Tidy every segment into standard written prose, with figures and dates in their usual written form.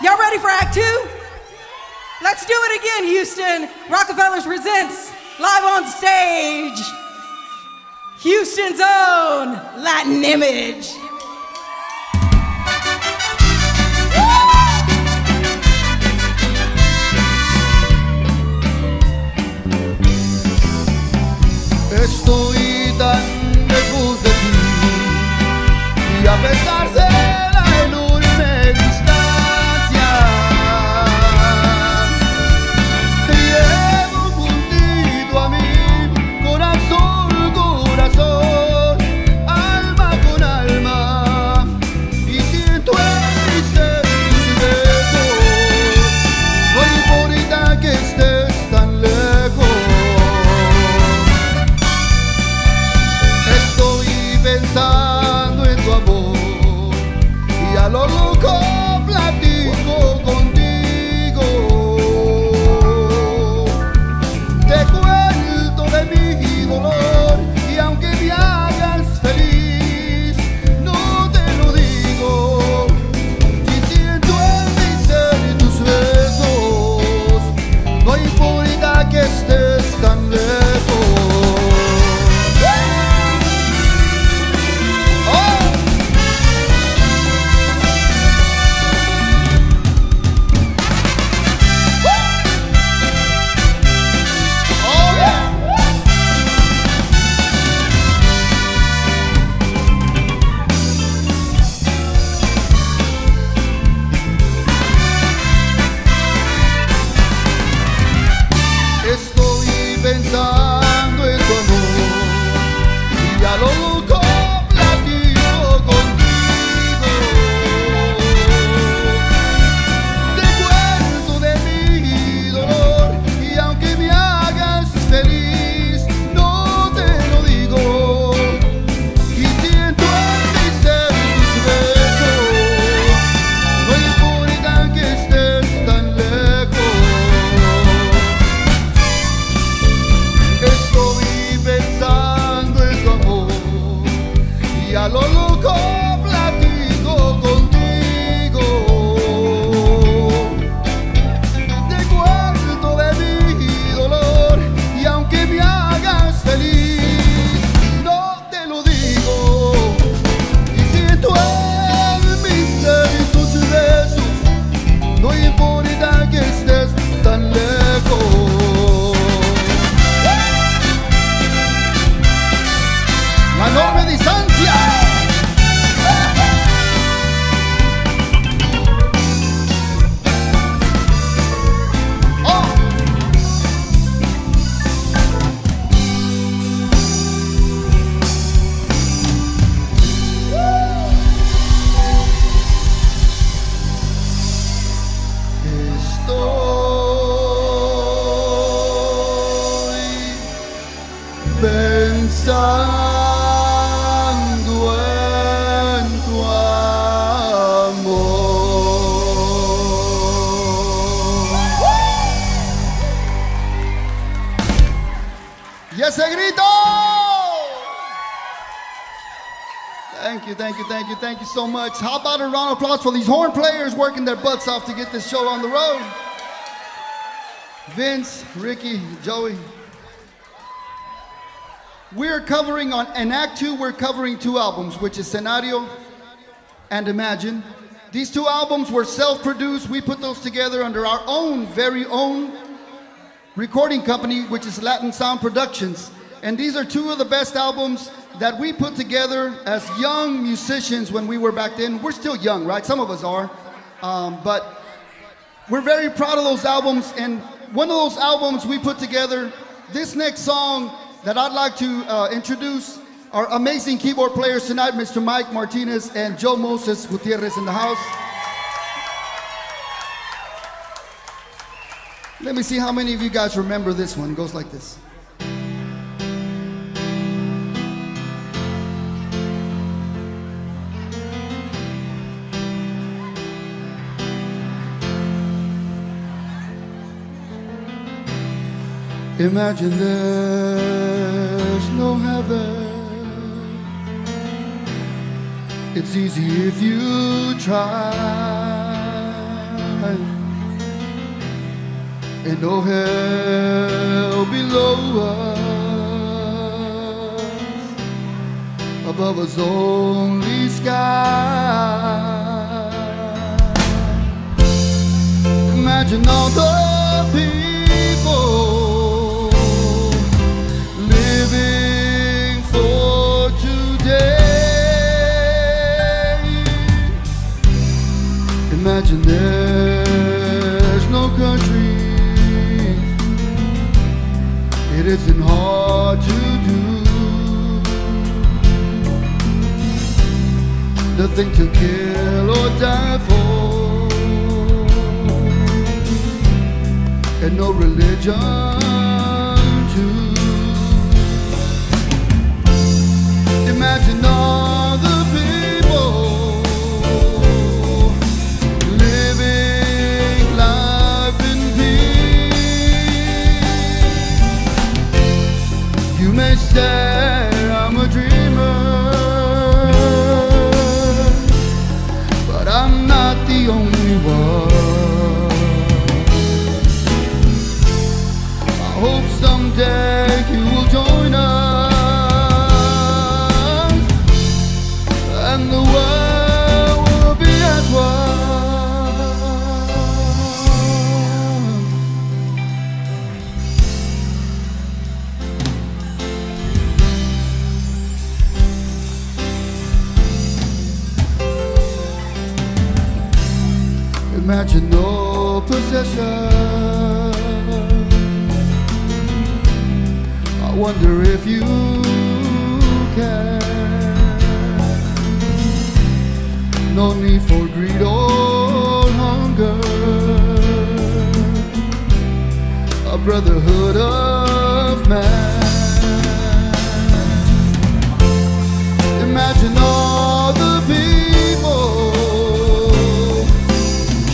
Y'all ready for Act 2? Let's do it again, Houston. Rockefellers Presents, live on stage. Houston's own Latin Image. Estoy tan lejos de ti y a pesar de la enorme distancia te llevo juntito a mí, corazón, corazón, alma con alma, y siento el ser tus besos, no importa que estés tan lejos. Pensando en tu amor y a lo loco platico contigo. Te cuento de mi dolor y aunque me hagas feliz, no te lo digo. Y siento en mi ser tus besos, no importa que estés tan lejos. Pensando en tu amor y a lo loco platico contigo. Te cuento de mi dolor y aunque me hagas feliz, no te lo digo. Y siento en mi ser tus besos, no importa que estés tan lejos. Estoy pensando en tu amor y a lo loco platico contigo. Te cuento de mi dolor y aunque me hagas feliz, no te lo digo. Y siento en mi ser tus besos, no importa que estés tan lejos. La enorme distancia. Oh. Estoy pensando y ese grito. Thank you so much. How about a round of applause for these horn players working their butts off to get this show on the road? Vince, Ricky, Joey. We're covering in Act 2, we're covering 2 albums, which is Scenario and Imagine. These 2 albums were self-produced. We put those together under our own, very own recording company, which is Latin Sound Productions. And these are 2 of the best albums that we put together as young musicians when we were back then. We're still young, right? Some of us are. But we're very proud of those albums. And one of those albums we put together, this next song that I'd like to introduce our amazing keyboard players tonight, Mr. Mike Martinez and Joe Moses Gutierrez in the house. Let me see how many of you guys remember this one. It goes like this. Imagine there's no heaven. It's easy if you try. and no hell below us, above us only sky. Imagine all the people living for today. Imagine there's no country. It isn't hard to do. Nothing to kill or die for, and no religion too. Imagine all the people living life in peace. You may say I'm a dreamer, but I'm not the only one. Hope someday you will join us, and the world will be as one. Imagine no possession. I wonder if you can. No need for greed or hunger, a brotherhood of man. Imagine all the people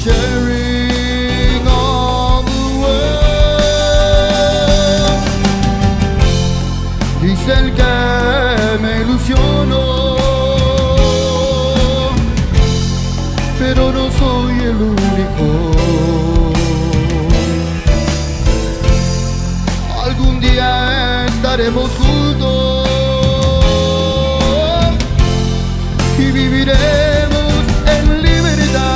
sharing all the world. Dicen que me ilusiono, pero no soy el único. Algún día estaremos juntos y viviremos en libertad.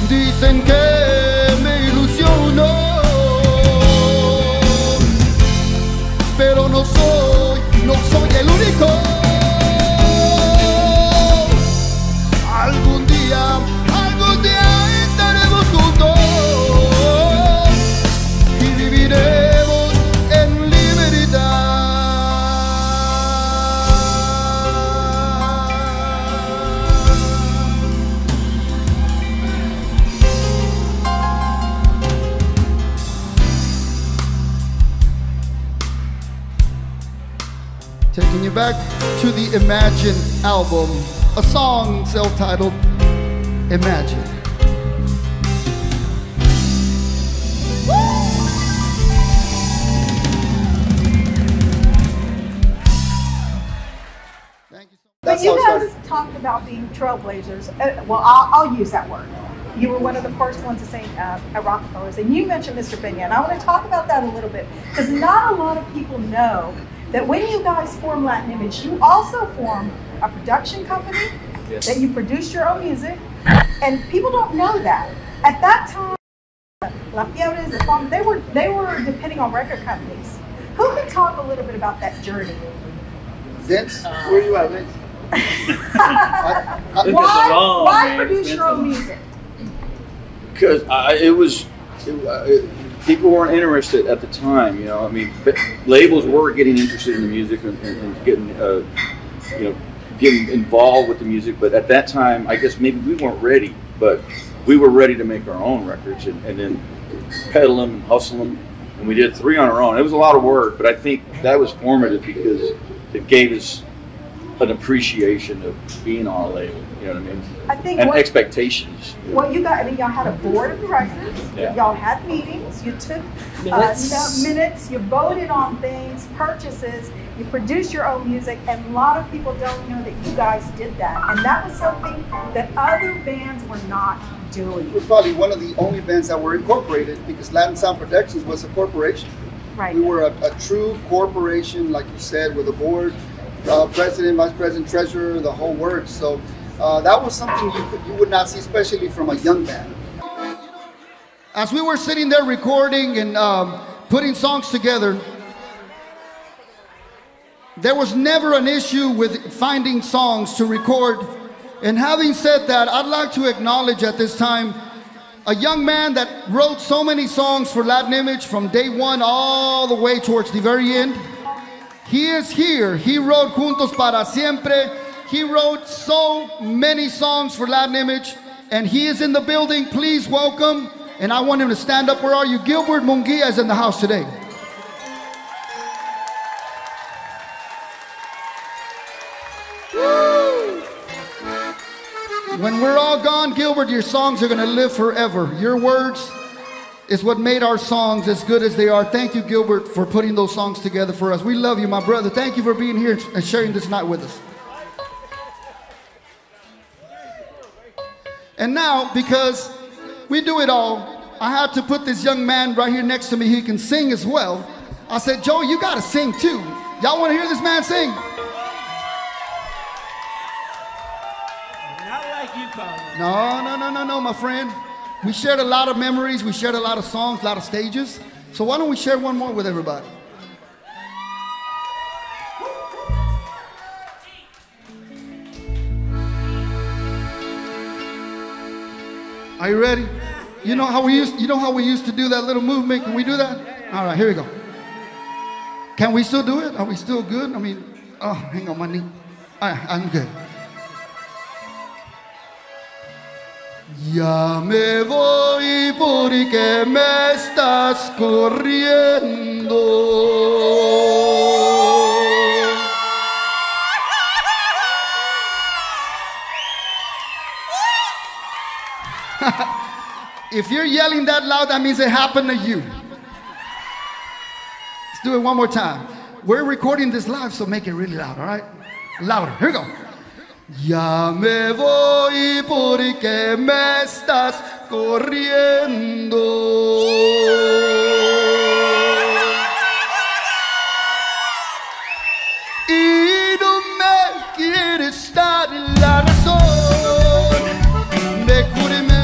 Dicen que me ilusiono, pero no soy el único. Algún día estaremos juntos y viviremos en libertad. Taking you back to the Imagine album, a song self-titled Imagine. Thank you so much. But you guys talked about being trailblazers. Well, I'll use that word. You were one of the first ones to sing at Rockefellers, and you mentioned Mr. Benya, and I want to talk about that a little bit, because not a lot of people know that when you guys form Latin Image, you also form a production company, yes, that you produced your own music, and people don't know that. At that time, La Fiebre, they were depending on record companies. Who can talk a little bit about that journey? Vince, where are you at, Vince? Why produce your own music? Because people weren't interested at the time, you know. I mean, labels were getting interested in the music and getting, getting involved with the music. But at that time, I guess maybe we weren't ready. But we were ready to make our own records and then pedal them and hustle them. And we did 3 on our own. It was a lot of work, but I think that was formative because it gave us an appreciation of being on a label. You know what I mean? I think And what, expectations. what you got, I mean, y'all had a board of directors, Yeah. y'all had meetings, you took minutes, you voted on things, purchases, you produced your own music, and a lot of people don't know that you guys did that. And that was something that other bands were not doing. We're probably one of the only bands that were incorporated because Latin Sound Productions was a corporation. Right. We were a true corporation, like you said, with a board, president, vice president, treasurer, the whole works. So that was something you would not see, especially from a young band. As we were sitting there recording and putting songs together, there was never an issue with finding songs to record. And having said that, I'd like to acknowledge at this time a young man that wrote so many songs for Latin Image from day one all the way towards the very end. He is here. He wrote Juntos para Siempre. He wrote so many songs for Latin Image, and he is in the building. Please welcome, and I want him to stand up. Where are you? Gilbert Munguia is in the house today. When we're all gone, Gilbert, your songs are going to live forever. Your words is what made our songs as good as they are. Thank you, Gilbert, for putting those songs together for us. We love you, my brother. Thank you for being here and sharing this night with us. And now, because we do it all, I had to put this young man right here next to me. He can sing as well. I said, Joe, you got to sing too. Y'all want to hear this man sing? No, my friend. We shared a lot of memories. We shared a lot of songs, a lot of stages. So why don't we share one more with everybody? Are you ready? You know how we used to do that little movement? Can we do that? All right, here we go. Can we still do it? Are we still good? I mean, oh, hang on my knee. All right, I'm good. Ya me voy porque me estás corriendo. If you're yelling that loud, that means it happened to you. Let's do it one more time. We're recording this live, so make it really loud, all right? Louder. Here we go. Ya me voy porque me estás corriendo. Y no me quieres dar la razón. Mejor me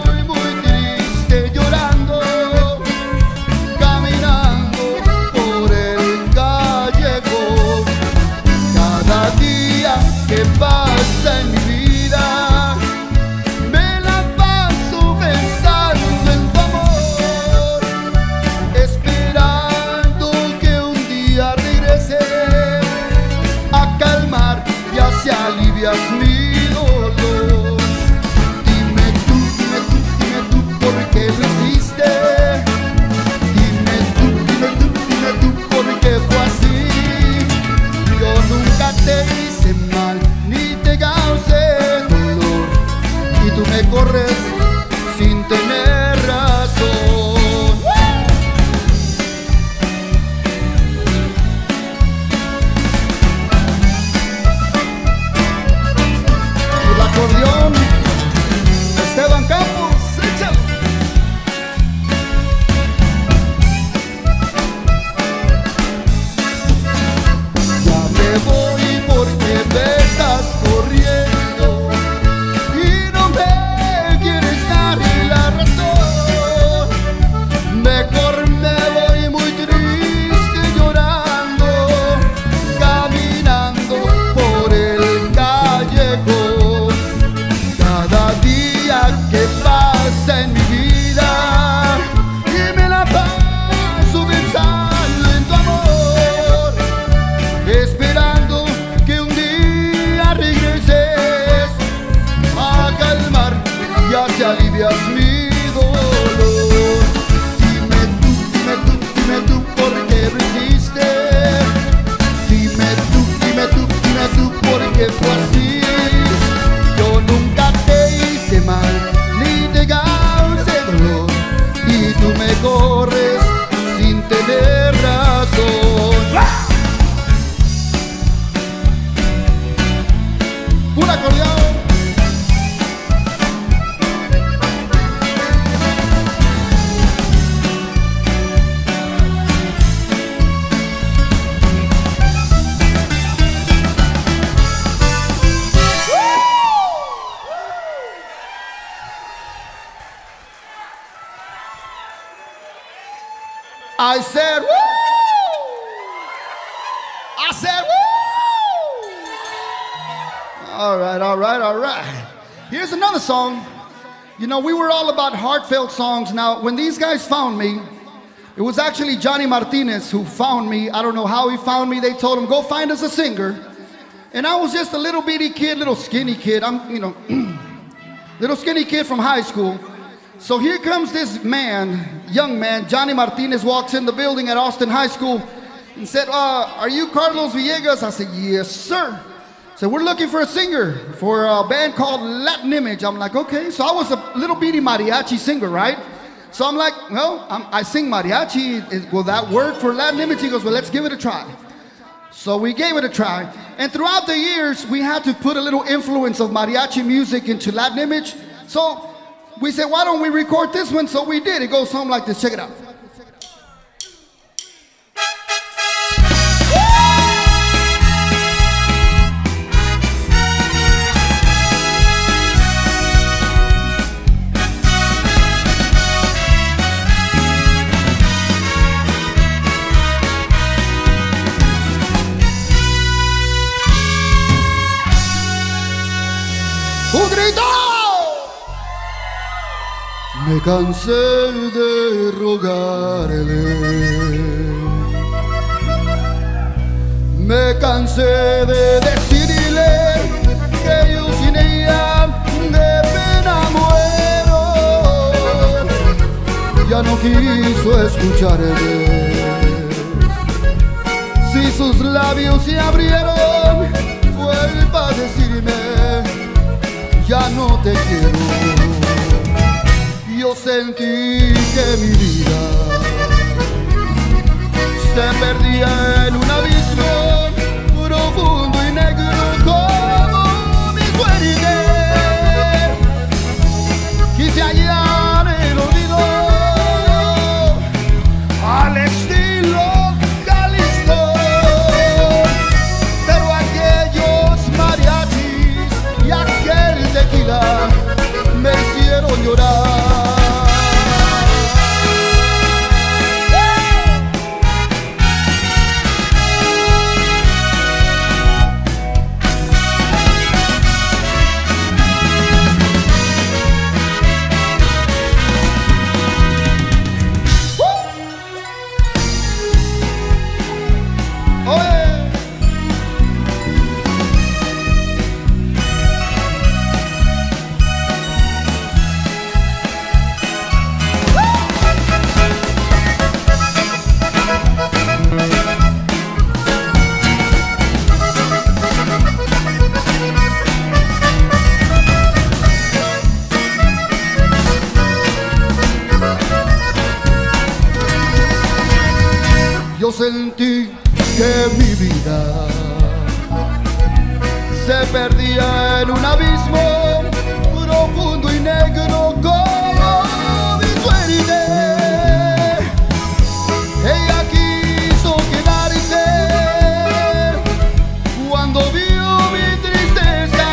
voy muy triste llorando, caminando por el callejón. Cada día que pasa en mi vida, me la paso pensando en tu amor. I said, woo! I said, woo! All right, all right, all right. Here's another song. You know, we were all about heartfelt songs. Now, when these guys found me, it was actually Johnny Martinez who found me. I don't know how he found me. They told him, go find us a singer. And I was just a little bitty kid, little skinny kid. I'm, you know, little skinny kid from high school. So here comes this man, young man, Johnny Martinez walks in the building at Austin High School and said, are you Carlos Villegas? I said, yes, sir. So we're looking for a singer for a band called Latin Image. I'm like, okay. So I was a little bitty mariachi singer, right? So I'm like, well, I sing mariachi. Will that work for Latin Image? He goes, well, let's give it a try. So we gave it a try. And throughout the years, we had to put a little influence of mariachi music into Latin Image. So we said, why don't we record this one? So we did. It goes something like this. Check it out. ¡Un grito! Me cansé de rogarle, me cansé de decirle que yo sin ella de pena muero. Ya no quiso escucharme. Si sus labios se abrieron, fue para decirme, ya no te quiero. Yo sentí que mi vida se perdía en un abismo profundo y negro como mi suerte. Quise hallar el olvido al estilo Jalisco, pero aquellos mariachis y aquel tequila me hicieron llorar. Yo sentí que mi vida se perdía en un abismo profundo y negro como mi suerte. Ella quiso quedarse cuando vio mi tristeza,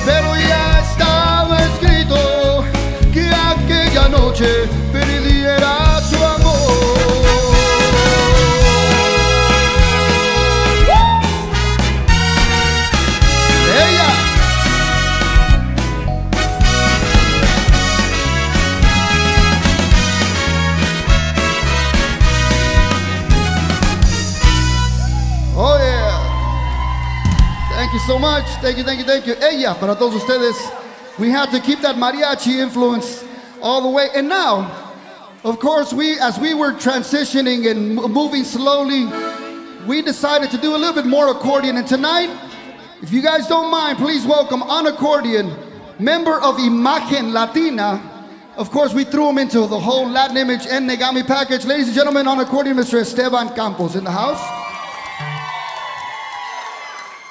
pero ya estaba escrito que aquella noche perdiera su amor. Thank you so much. Thank you, thank you, thank you. Ella, para todos ustedes. We had to keep that mariachi influence all the way. And now, of course, as we were transitioning and moving slowly, we decided to do a little bit more accordion. And tonight, if you guys don't mind, please welcome on accordion, member of Imagen Latina. Of course, we threw him into the whole Latin Image and Negami package. Ladies and gentlemen, on accordion, Mr. Esteban Campos in the house.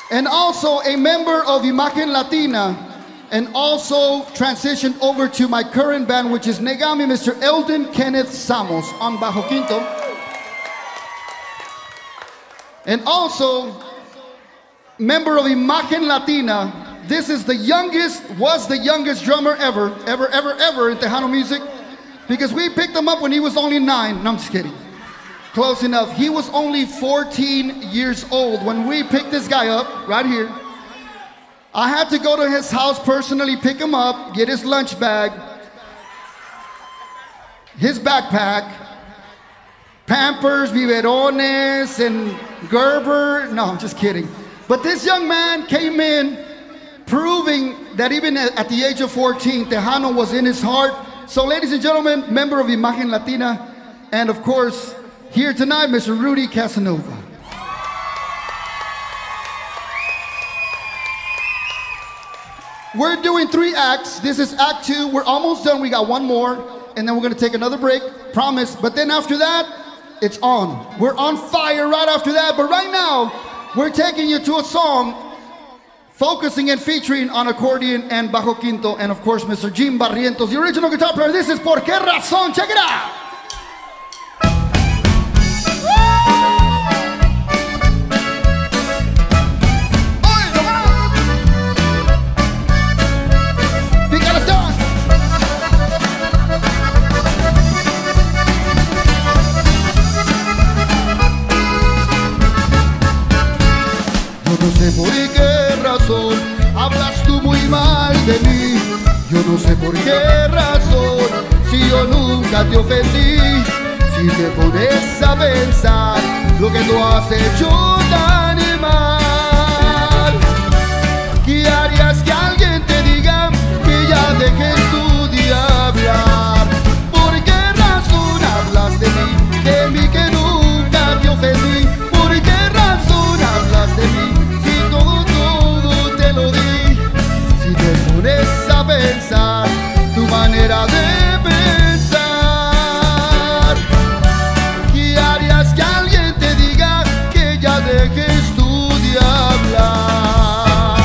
And also a member of Imagen Latina, and also transitioned over to my current band, which is Negami, Mr. Eldon Kenneth Samos on Bajo Quinto. And also, member of Imagen Latina, this is the youngest, was the youngest drummer ever in Tejano music. Because we picked him up when he was only 9. No, I'm just kidding. Close enough. He was only 14 years old when we picked this guy up, right here. I had to go to his house personally, pick him up, get his lunch bag, his backpack, Pampers, biberones, and Gerber. No, I'm just kidding. But this young man came in proving that even at the age of 14, Tejano was in his heart. So ladies and gentlemen, member of Imagen Latina, and of course, here tonight, Mr. Rudy Casanova. We're doing 3 acts. This is Act 2. We're almost done. We got one more, and then we're gonna take another break, promise. But then after that, it's on. We're on fire right after that. But right now, we're taking you to a song focusing and featuring on accordion and bajo quinto, and of course, Mr. Jim Barrientos, the original guitar player. This is Por Qué Razón. Check it out. Yo no sé por qué razón hablas tú muy mal de mí. Yo no sé por qué razón, si yo nunca te ofendí. Si te pones a pensar lo que tú has hecho tan mal, ¿qué harías que alguien te diga que ya dejes tú de hablar? ¿Por qué razón hablas de mí que nunca te ofendí? ¿Por qué razón hablas de mí? Pones a pensar tu manera de pensar. ¿Qué harías que alguien te diga que ya dejes tú de hablar?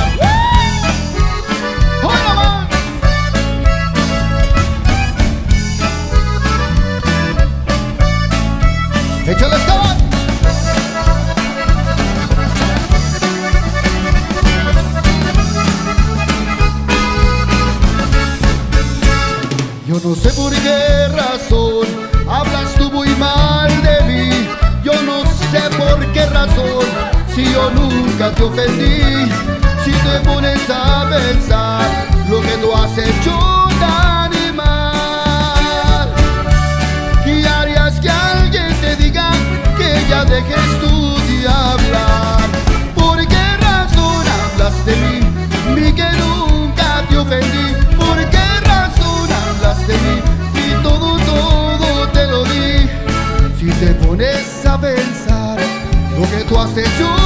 ¡Hola, man! ¡Échale esta! Yo no sé por qué razón hablas tú muy mal de mí. Yo no sé por qué razón, si yo nunca te ofendí. Si te pones a pensar lo que tú has hecho tan mal, ¿qué harías que alguien te diga que ya dejes tú de hablar? ¿Por qué razón hablas de mí que nunca te ofendí? ¿Por qué razón hablas de mí si todo te lo di? Si te pones a pensar lo que tú has hecho